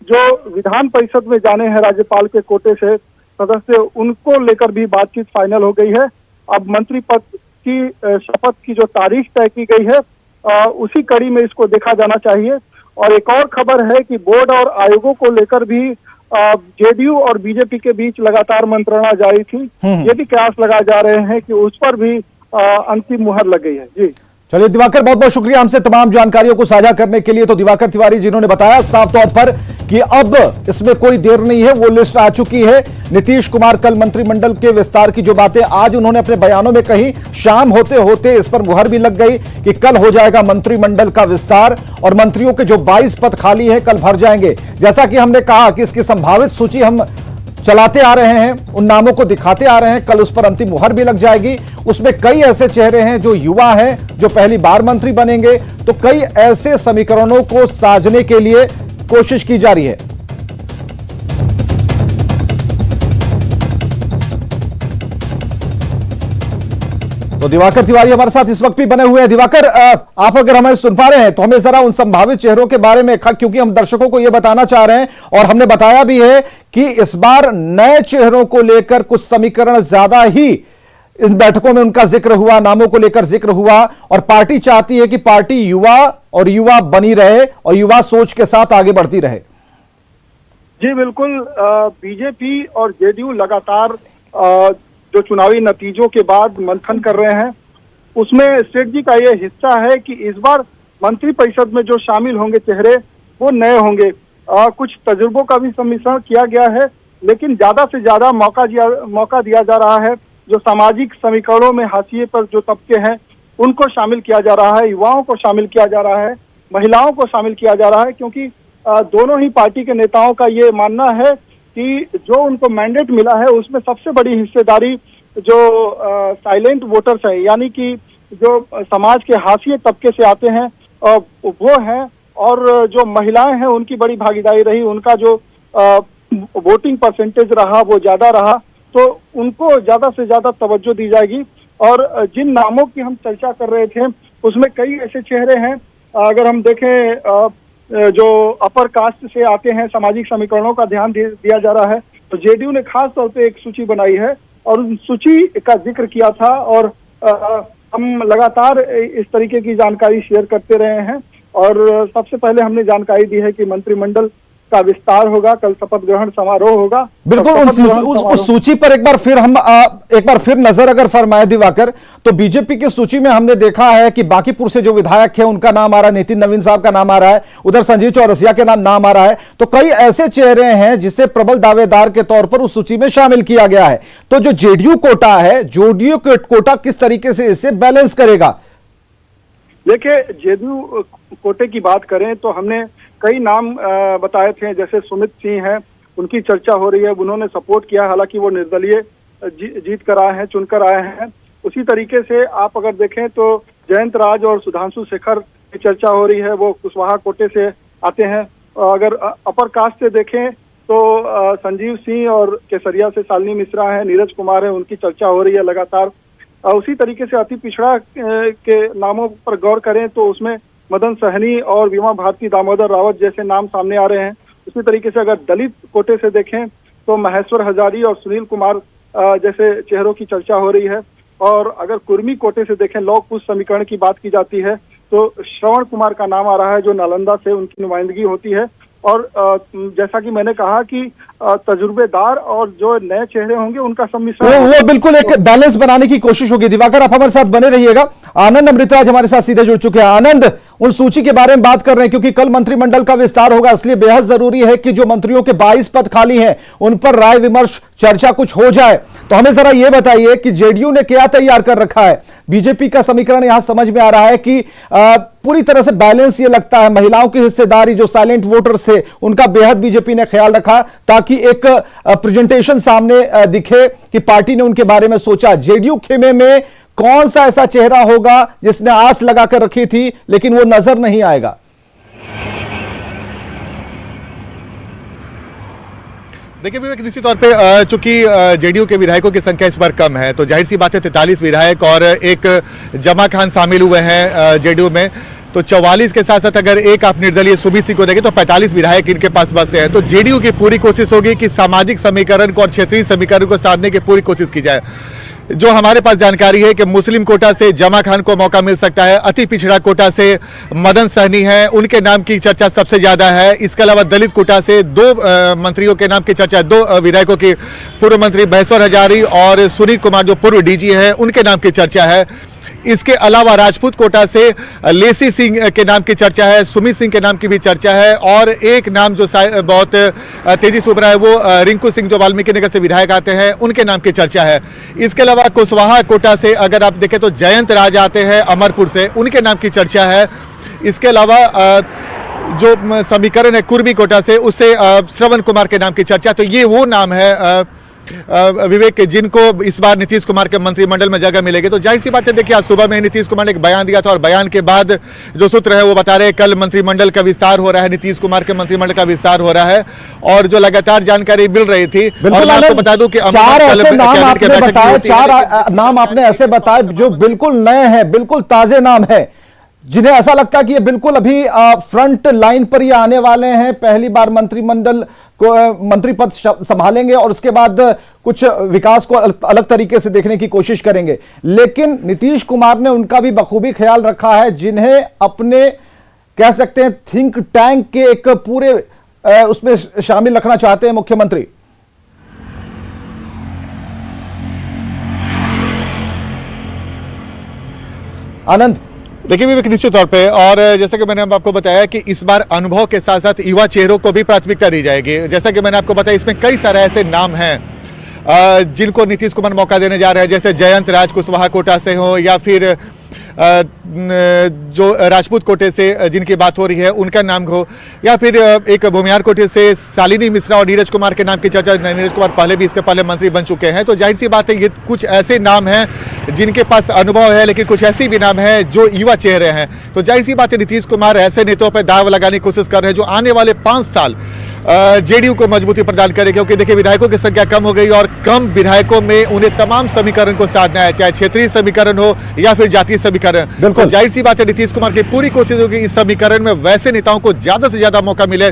जो विधान परिषद में जाने हैं राज्यपाल के कोटे से सदस्य, उनको लेकर भी बातचीत फाइनल हो गई है। अब मंत्री पद की शपथ की जो तारीख तय की गई है, उसी कड़ी में इसको देखा जाना चाहिए। और एक और खबर है कि बोर्ड और आयोगों को लेकर भी जेडीयू और बीजेपी के बीच लगातार मंत्रणा जारी थी। ये भी कयास लगाए जा रहे हैं कि उस पर भी अंतिम मुहर लग गई है। जी चलिए दिवाकर, बहुत बहुत शुक्रिया हमसे तमाम जानकारियों को साझा करने के लिए। तो दिवाकर तिवारी जिन्होंने बताया साफ तौर पर कि अब इसमें कोई देर नहीं है, वो लिस्ट आ चुकी है। नीतीश कुमार कल मंत्रिमंडल के विस्तार की जो बातें आज उन्होंने अपने बयानों में कही, शाम होते होते इस पर मुहर भी लग गई कि कल हो जाएगा मंत्रिमंडल का विस्तार और मंत्रियों के जो 22 पद खाली हैं कल भर जाएंगे। जैसा कि हमने कहा कि इसकी संभावित सूची हम चलाते आ रहे हैं, उन नामों को दिखाते आ रहे हैं, कल उस पर अंतिम मुहर भी लग जाएगी। उसमें कई ऐसे चेहरे हैं जो युवा हैं, जो पहली बार मंत्री बनेंगे, तो कई ऐसे समीकरणों को साजने के लिए कोशिश की जा रही है। तो दिवाकर तिवारी हमारे साथ इस वक्त भी बने हुए हैं। दिवाकर, आप अगर हमें सुन पा रहे हैं तो हमें जरा उन संभावित चेहरों के बारे में, क्योंकि हम दर्शकों को यह बताना चाह रहे हैं और हमने बताया भी है कि इस बार नए चेहरों को लेकर कुछ समीकरण ज्यादा ही इन बैठकों में उनका जिक्र हुआ, नामों को लेकर जिक्र हुआ और पार्टी चाहती है कि पार्टी युवा बनी रहे और युवा सोच के साथ आगे बढ़ती रहे। जी बिल्कुल, बीजेपी और जेडीयू लगातार जो चुनावी नतीजों के बाद मंथन कर रहे हैं, उसमें स्ट्रेटजी का ये हिस्सा है कि इस बार मंत्रिपरिषद में जो शामिल होंगे चेहरे वो नए होंगे। कुछ तजुर्बों का भी सम्मिश्रण किया गया है, लेकिन ज्यादा से ज्यादा मौका दिया जा रहा है। जो सामाजिक समीकरणों में हाशिए पर जो तबके हैं उनको शामिल किया जा रहा है, युवाओं को शामिल किया जा रहा है, महिलाओं को शामिल किया जा रहा है, क्योंकि दोनों ही पार्टी के नेताओं का ये मानना है कि जो उनको मैंडेट मिला है उसमें सबसे बड़ी हिस्सेदारी जो साइलेंट वोटर्स है, यानी कि जो समाज के हाशिए तबके से आते हैं वो हैं, और जो महिलाएं हैं उनकी बड़ी भागीदारी रही, उनका जो वोटिंग परसेंटेज रहा वो ज्यादा रहा, तो उनको ज्यादा से ज्यादा तवज्जो दी जाएगी। और जिन नामों की हम चर्चा कर रहे थे उसमें कई ऐसे चेहरे हैं, अगर हम देखें जो अपर कास्ट से आते हैं, सामाजिक समीकरणों का ध्यान दिया जा रहा है, तो जेडीयू ने खास तौर पे एक सूची बनाई है और उस सूची का जिक्र किया था और हम लगातार इस तरीके की जानकारी शेयर करते रहे हैं। और सबसे पहले हमने जानकारी दी है कि मंत्रिमंडल का विस्तार होगा, कल शपथ ग्रहण समारोह होगा। बिल्कुल, उस सूची पर एक बार फिर नजर अगर फरमाए दिवाकर, तो बीजेपी की सूची में हमने देखा है कि बांकीपुर से जो विधायक है उनका नाम आ रहा है, नितिन नवीन साहब का नाम आ रहा है, उधर संजीव चौरसिया के नाम आ रहा है, तो कई ऐसे चेहरे हैं जिसे प्रबल दावेदार के तौर पर उस सूची में शामिल किया गया है। तो जो जेडीयू कोटा है, जेडीयू कोटा किस तरीके से इसे बैलेंस करेगा? देखिए, जेडीयू कोटे की बात करें तो हमने कई नाम बताए थे, जैसे सुमित सिंह हैं, उनकी चर्चा हो रही है, उन्होंने सपोर्ट किया, हालांकि वो निर्दलीय जीत कर आए हैं, चुनकर आए हैं। उसी तरीके से आप अगर देखें तो जयंत राज और सुधांशु शेखर की चर्चा हो रही है, वो कुशवाहा कोटे से आते हैं। अगर अपर कास्ट से देखें तो संजीव सिंह और केसरिया से शालिनी मिश्रा हैं, नीरज कुमार है, उनकी चर्चा हो रही है लगातार। उसी तरीके से अति पिछड़ा के नामों पर गौर करें तो उसमें मदन सहनी और बीमा भारती, दामोदर रावत जैसे नाम सामने आ रहे हैं। उसी तरीके से अगर दलित कोटे से देखें तो महेश्वर हजारी और सुनील कुमार जैसे चेहरों की चर्चा हो रही है। और अगर कुर्मी कोटे से देखें, लौह कुश समीकरण की बात की जाती है तो श्रवण कुमार का नाम आ रहा है, जो नालंदा से उनकी नुमाइंदगी होती है। और जैसा कि मैंने कहा कि तजुर्बेदार और जो नए चेहरे होंगे उनका सम्मिश्रण वो बिल्कुल एक बैलेंस बनाने की कोशिश होगी। दिवाकर, आप हमारे साथ बने रहिएगा। आनंद अमृतराज हमारे साथ सीधे जुड़ चुके हैं। आनंद, उन सूची के बारे में बात कर रहे हैं क्योंकि कल मंत्रिमंडल का विस्तार होगा, इसलिए बेहद जरूरी है कि जो मंत्रियों के 22 पद खाली हैं उन पर राय विमर्श, चर्चा कुछ हो जाए। तो हमें जरा यह बताइए कि जेडीयू ने क्या तैयार कर रखा है? बीजेपी का समीकरण यहां समझ में आ रहा है कि पूरी तरह से बैलेंस ये लगता है, महिलाओं की हिस्सेदारी, जो साइलेंट वोटर्स थे उनका बेहद बीजेपी ने ख्याल रखा ताकि एक प्रेजेंटेशन सामने दिखे कि पार्टी ने उनके बारे में सोचा। जेडीयू खेमे में कौन सा ऐसा चेहरा होगा जिसने आस लगाकर रखी थी लेकिन वो नजर नहीं आएगा? देखिए विवेक, निश्चित तौर पे चूंकि जेडीयू के विधायकों की संख्या इस बार कम है तो जाहिर सी बात है 43 विधायक और एक जमा खान शामिल हुए हैं जेडीयू में, तो 44 के साथ साथ अगर एक आप निर्दलीय सुमित सिंह को देखें तो 45 विधायक इनके पास बचते हैं। तो जेडीयू की पूरी कोशिश होगी कि सामाजिक समीकरण को और क्षेत्रीय समीकरण को साधने की पूरी कोशिश की जाए। जो हमारे पास जानकारी है कि मुस्लिम कोटा से जमा खान को मौका मिल सकता है, अति पिछड़ा कोटा से मदन सहनी है, उनके नाम की चर्चा सबसे ज्यादा है। इसके अलावा दलित कोटा से 2 मंत्रियों के नाम की चर्चा है, 2 विधायकों की, पूर्व मंत्री बहेश्वर हजारी और सुनील कुमार जो पूर्व डीजी है उनके नाम की चर्चा है। इसके अलावा राजपूत कोटा से लेसी सिंह के नाम की चर्चा है, सुमित सिंह के नाम की भी चर्चा है, और एक नाम जो बहुत तेजी से उभरा है वो रिंकू सिंह जो वाल्मीकि नगर से विधायक आते हैं उनके नाम की चर्चा है। इसके अलावा कुशवाहा कोटा से अगर आप देखें तो जयंत राज आते हैं अमरपुर से, उनके नाम की चर्चा है। इसके अलावा जो समीकरण है कुर्मी कोटा से, उससे श्रवण कुमार के नाम की चर्चा। तो ये वो नाम है विवेक जिनको इस बार नीतीश कुमार के मंत्रिमंडल में जगह मिलेगी। तो जाहिर सी बात है, देखिए आज सुबह में नीतीश कुमार ने एक बयान दिया था और बयान के बाद जो सूत्र है वो बता रहे हैं कल मंत्रिमंडल का विस्तार हो रहा है, नीतीश कुमार के मंत्रिमंडल का विस्तार हो रहा है। और जो लगातार जानकारी मिल रही थी, और मैं आपको बता दूं कि 4 नाम आपने ऐसे बताए जो बिल्कुल नए हैं, बिल्कुल ताजे नाम है, जिन्हें ऐसा लगता है कि ये बिल्कुल अभी फ्रंट लाइन पर ही आने वाले हैं, पहली बार मंत्रिमंडल को मंत्री पद संभालेंगे और उसके बाद कुछ विकास को अलग तरीके से देखने की कोशिश करेंगे। लेकिन नीतीश कुमार ने उनका भी बखूबी ख्याल रखा है, जिन्हें अपने कह सकते हैं थिंक टैंक के एक पूरे उसमें शामिल रखना चाहते हैं मुख्यमंत्री। आनंद, देखिए विवेक, निश्चित तौर पे, और जैसा कि मैंने आपको बताया कि इस बार अनुभव के साथ साथ युवा चेहरों को भी प्राथमिकता दी जाएगी। जैसा कि मैंने आपको बताया, इसमें कई सारे ऐसे नाम हैं जिनको नीतीश कुमार मौका देने जा रहे हैं, जैसे जयंत राज कुशवाहा कोटा से हो, या फिर जो राजपूत कोटे से जिनकी बात हो रही है उनका नाम हो, या फिर एक भूमियार कोटे से शालिनी मिश्रा और नीरज कुमार के नाम की चर्चा। नीरज कुमार पहले भी इसके पहले मंत्री बन चुके हैं। तो जाहिर सी बात है, ये कुछ ऐसे नाम हैं जिनके पास अनुभव है, लेकिन कुछ ऐसे भी नाम है जो युवा चेहरे हैं। तो जाहिर सी बात है, नीतीश कुमार ऐसे नेताओं पर दाव लगाने की कोशिश कर रहे हैं जो आने वाले 5 साल जेडीयू को मजबूती प्रदान करे, क्योंकि देखिए विधायकों की संख्या कम हो गई और कम विधायकों में उन्हें तमाम समीकरण को साधना है, चाहे क्षेत्रीय समीकरण हो या फिर जातीय समीकरण। तो जाहिर सी बात है, नीतीश कुमार की पूरी कोशिश होगी इस समीकरण में वैसे नेताओं को ज्यादा से ज्यादा मौका मिले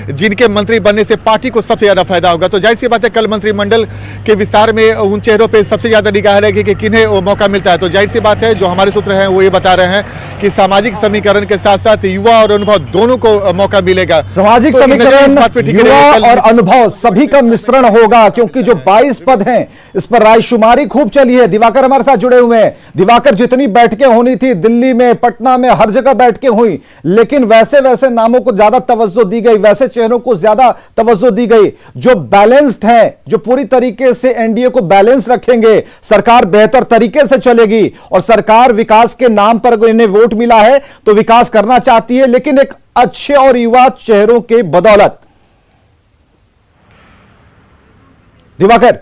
जिनके मंत्री बनने से पार्टी को सबसे ज्यादा फायदा होगा। तो जाहिर सी बात है, कल मंत्रिमंडल के विस्तार में उन चेहरों पे सबसे ज्यादा निगाह रहेगी कि किन्हें वो मौका मिलता है। तो जाहिर सी बात है, जो हमारे सूत्र हैं वो ये बता रहे हैं कि सामाजिक समीकरण के साथ साथ युवा और अनुभव दोनों को मौका मिलेगा। सामाजिक तो समीकरण, युवा और अनुभव सभी का मिश्रण होगा, क्योंकि जो 22 पद हैं इस पर रायशुमारी खूब चली है। दिवाकर हमारे साथ जुड़े हुए हैं। दिवाकर, जितनी बैठकें होनी थी दिल्ली में, पटना में, हर जगह बैठकें हुई, लेकिन वैसे वैसे नामों को ज्यादा तवज्जो दी गई, वैसे चेहरों को ज्यादा तवज्जो दी गई जो बैलेंस्ड है, जो पूरी तरीके से एनडीए को बैलेंस रखेंगे, सरकार बेहतर तरीके से चलेगी। और सरकार विकास के नाम पर इन्हें वोट मिला है तो विकास करना चाहती है, लेकिन एक अच्छे और युवा चेहरों के बदौलत। दिवाकर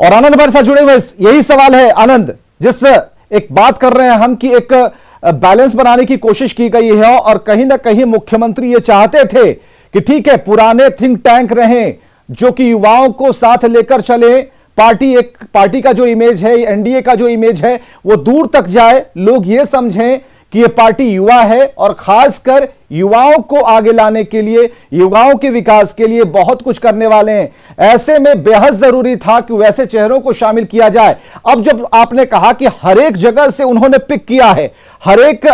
और आनंद हमारे साथ जुड़े हुए, यही सवाल है आनंद, जिस एक बात कर रहे हैं हम कि एक बैलेंस बनाने की कोशिश की गई है, और कहीं ना कहीं मुख्यमंत्री ये चाहते थे कि ठीक है पुराने थिंक टैंक रहें जो कि युवाओं को साथ लेकर चले, पार्टी का जो इमेज है, एनडीए का जो इमेज है वो दूर तक जाए, लोग ये समझें कि ये पार्टी युवा है और खासकर युवाओं को आगे लाने के लिए, युवाओं के विकास के लिए बहुत कुछ करने वाले हैं। ऐसे में बेहद जरूरी था कि वैसे चेहरों को शामिल किया जाए। अब जब आपने कहा कि हर एक जगह से उन्होंने पिक किया है, हर एक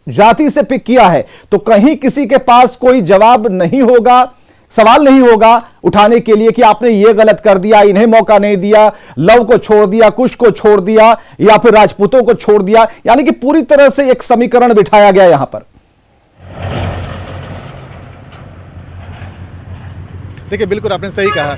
जाति से पिक किया है, तो कहीं किसी के पास कोई जवाब नहीं होगा, सवाल नहीं होगा उठाने के लिए कि आपने ये गलत कर दिया, इन्हें मौका नहीं दिया, लव को छोड़ दिया, कुश को छोड़ दिया, या फिर राजपूतों को छोड़ दिया। यानी कि पूरी तरह से एक समीकरण बिठाया गया यहां पर। देखिए बिल्कुल आपने सही कहा।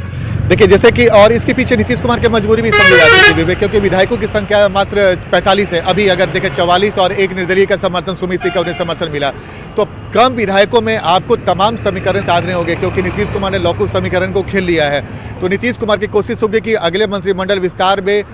देखिए जैसे कि, और इसके पीछे नीतीश कुमार की मजबूरी भी समझी जाती है विवेक, क्योंकि विधायकों की संख्या मात्र 45 है। अभी अगर देखें 44 और एक निर्दलीय का समर्थन, सुमित सिंह का उन्हें समर्थन मिला, तो कम विधायकों में आपको तमाम समीकरण साधने होंगे, क्योंकि नीतीश कुमार ने लौकिक समीकरण को खेल लिया है। तो नीतीश कुमार की कोशिश होगी कि अगले मंत्रिमंडल विस्तार में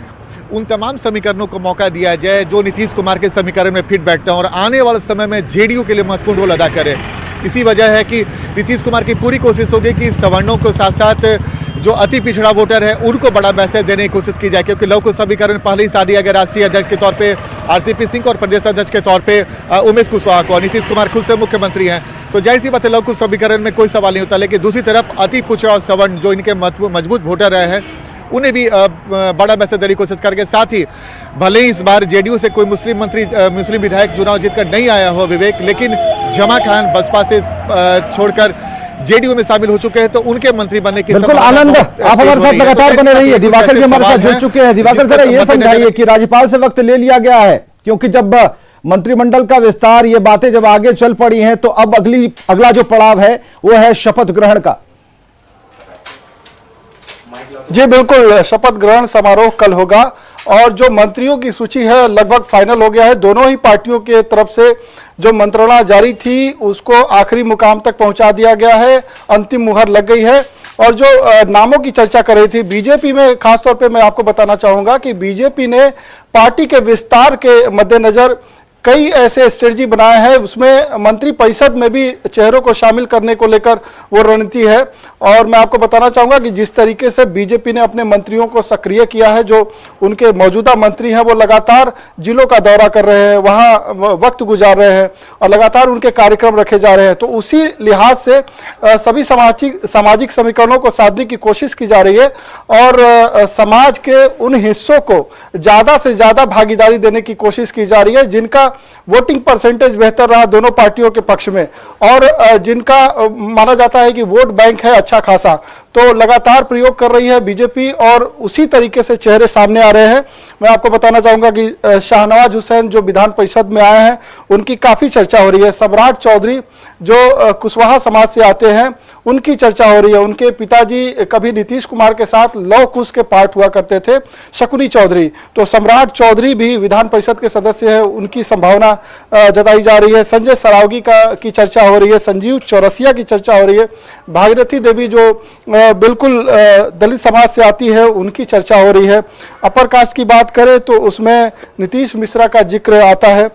उन तमाम समीकरणों को मौका दिया जाए जो नीतीश कुमार के समीकरण में फिट बैठते हैं और आने वाले समय में जेडीयू के लिए महत्वपूर्ण रोल अदा करे। इसी वजह है कि नीतीश कुमार की पूरी कोशिश होगी कि सवर्णों के साथ साथ जो अति पिछड़ा वोटर है उनको बड़ा मैसेज देने की कोशिश की जाए, क्योंकि लव कुश समीकरण पहले ही शादी अगर राष्ट्रीय अध्यक्ष के तौर पे आरसीपी सिंह और प्रदेश अध्यक्ष के तौर पे उमेश कुशवाहा को, नीतीश कुमार खुद से मुख्यमंत्री हैं, तो जाहिर सी बात है लव कुश समीकरण में कोई सवाल नहीं होता। लेकिन दूसरी तरफ अति पिछड़ा और सवर्ण जो इनके मजबूत वोटर रहे हैं उन्हें भी बड़ा मैसेज देने की कोशिश करके, साथ ही भले ही इस बार जेडीयू से कोई मुस्लिम विधायक चुनाव जीतकर नहीं आया हो विवेक, लेकिन जमा खान बसपा से छोड़कर जेडीयू में शामिल हो चुके हैं, तो उनके मंत्री बनने की बिल्कुल आनंद, आप हमारे साथ लगातार बने रहिए। दिवाकर जी हमारे साथ जुड़ चुके हैं। दिवाकर जरा ये समझाइए कि राज्यपाल से वक्त ले लिया गया है, क्योंकि जब मंत्रिमंडल का विस्तार, ये बातें जब आगे चल पड़ी हैं, तो अब अगला जो पड़ाव है वो है शपथ ग्रहण का। जी बिल्कुल, शपथ ग्रहण समारोह कल होगा और जो मंत्रियों की सूची है लगभग फाइनल हो गया है। दोनों ही पार्टियों के तरफ से जो मंत्रणा जारी थी उसको आखिरी मुकाम तक पहुंचा दिया गया है, अंतिम मुहर लग गई है। और जो नामों की चर्चा कर रही थी बीजेपी में, खासतौर पे मैं आपको बताना चाहूंगा कि बीजेपी ने पार्टी के विस्तार के मद्देनजर कई ऐसे स्ट्रेटजी बनाए हैं, उसमें मंत्री परिषद में भी चेहरों को शामिल करने को लेकर वो रणनीति है। और मैं आपको बताना चाहूंगा कि जिस तरीके से बीजेपी ने अपने मंत्रियों को सक्रिय किया है, जो उनके मौजूदा मंत्री हैं वो लगातार जिलों का दौरा कर रहे हैं, वहां वक्त गुजार रहे हैं और लगातार उनके कार्यक्रम रखे जा रहे हैं, तो उसी लिहाज से सभी सामाजिक समीकरणों को साधने की कोशिश की जा रही है और समाज के उन हिस्सों को ज्यादा से ज्यादा भागीदारी देने की कोशिश की जा रही है जिनका वोटिंग परसेंटेज बेहतर रहा दोनों पार्टियों के पक्ष में और जिनका माना जाता है कि वोट बैंक है अच्छा खासा, तो लगातार प्रयोग कर रही है बीजेपी और उसी तरीके से चेहरे सामने आ रहे हैं। मैं आपको बताना चाहूंगा कि शाहनवाज हुसैन जो विधान परिषद में आए हैं उनकी काफी चर्चा हो रही है। सम्राट चौधरी जो कुशवाहा समाज से आते हैं उनकी चर्चा हो रही है। उनके पिताजी कभी नीतीश कुमार के साथ लव कुश के पार्ट हुआ करते थे, शकुनी चौधरी, तो सम्राट चौधरी भी विधान परिषद के सदस्य है, उनकी संभावना जताई जा रही है। संजय सरावगी की चर्चा हो रही है, संजीव चौरसिया की चर्चा हो रही है, भागीरथी देवी जो बिल्कुल दलित समाज से आती है उनकी चर्चा हो रही है। अपर कास्ट की बात करें तो उसमें नीतीश मिश्रा का जिक्र आता है,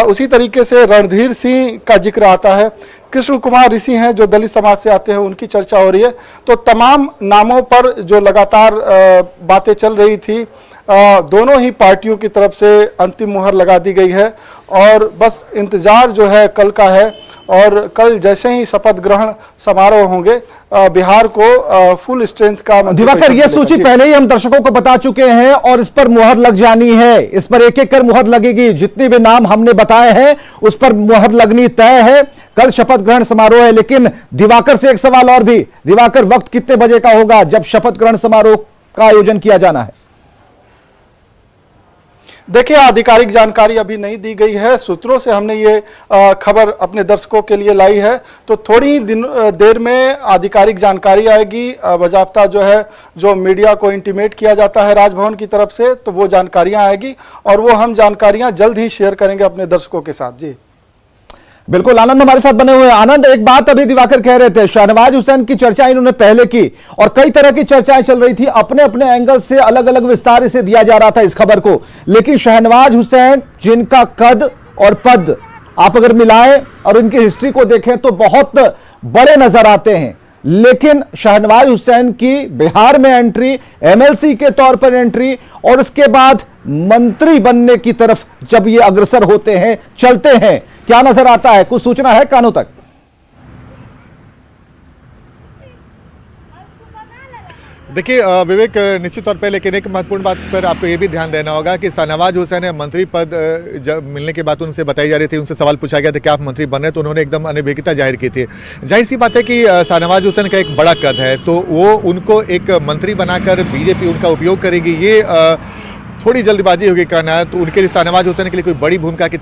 उसी तरीके से रणधीर सिंह का जिक्र आता है, कृष्ण कुमार ऋषि हैं जो दलित समाज से आते हैं उनकी चर्चा हो रही है। तो तमाम नामों पर जो लगातार बातें चल रही थी दोनों ही पार्टियों की तरफ से अंतिम मुहर लगा दी गई है और बस इंतजार जो है कल का है। और कल जैसे ही शपथ ग्रहण समारोह होंगे बिहार को फुल स्ट्रेंथ का। दिवाकर, ये सूची पहले ही हम दर्शकों को बता चुके हैं और इस पर मुहर लग जानी है, इस पर एक एक कर मुहर लगेगी। जितने भी नाम हमने बताए हैं उस पर मुहर लगनी तय है। कल शपथ ग्रहण समारोह है, लेकिन दिवाकर से एक सवाल और भी। दिवाकर, वक्त कितने बजे का होगा जब शपथ ग्रहण समारोह का आयोजन किया जाना है? देखिए, आधिकारिक जानकारी अभी नहीं दी गई है, सूत्रों से हमने ये खबर अपने दर्शकों के लिए लाई है, तो थोड़ी ही देर में आधिकारिक जानकारी आएगी। बाकायदा जो है जो मीडिया को इंटीमेट किया जाता है राजभवन की तरफ से, तो वो जानकारियां आएगी और वो हम जानकारियां जल्द ही शेयर करेंगे अपने दर्शकों के साथ। जी बिल्कुल, आनंद हमारे साथ बने हुए हैं। आनंद, एक बात अभी दिवाकर कह रहे थे, शाहनवाज हुसैन की चर्चा इन्होंने पहले की और कई तरह की चर्चाएं चल रही थी, अपने अपने एंगल से अलग अलग विस्तार से दिया जा रहा था इस खबर को, लेकिन शाहनवाज हुसैन जिनका कद और पद आप अगर मिलाएं और इनकी हिस्ट्री को देखें तो बहुत बड़े नजर आते हैं, लेकिन शाहनवाज हुसैन की बिहार में एंट्री, एमएलसी के तौर पर एंट्री और उसके बाद मंत्री बनने की तरफ जब ये अग्रसर होते हैं, चलते हैं, क्या नजर आता है? कुछ सूचना है कानों तक? देखिए विवेक, निश्चित तौर पे, लेकिन एक महत्वपूर्ण बात पर आपको ये भी ध्यान देना होगा कि शाहनवाज हुसैन मंत्री पद जब मिलने के बाद उनसे बताई जा रही थी, उनसे सवाल पूछा गया था कि आप मंत्री बन रहे, तो उन्होंने एकदम अनिर्भिकता जाहिर की थी। जाहिर सी बात है कि शाहनवाज हुसैन का एक बड़ा कद है, तो वो उनको एक मंत्री बनाकर बीजेपी उनका उपयोग करेगी, ये थोड़ी जल्दबाजी होगी कहना है। तो उनके लिए शाहनवाज हुसैन के लिए कोई बड़ी भूमिका की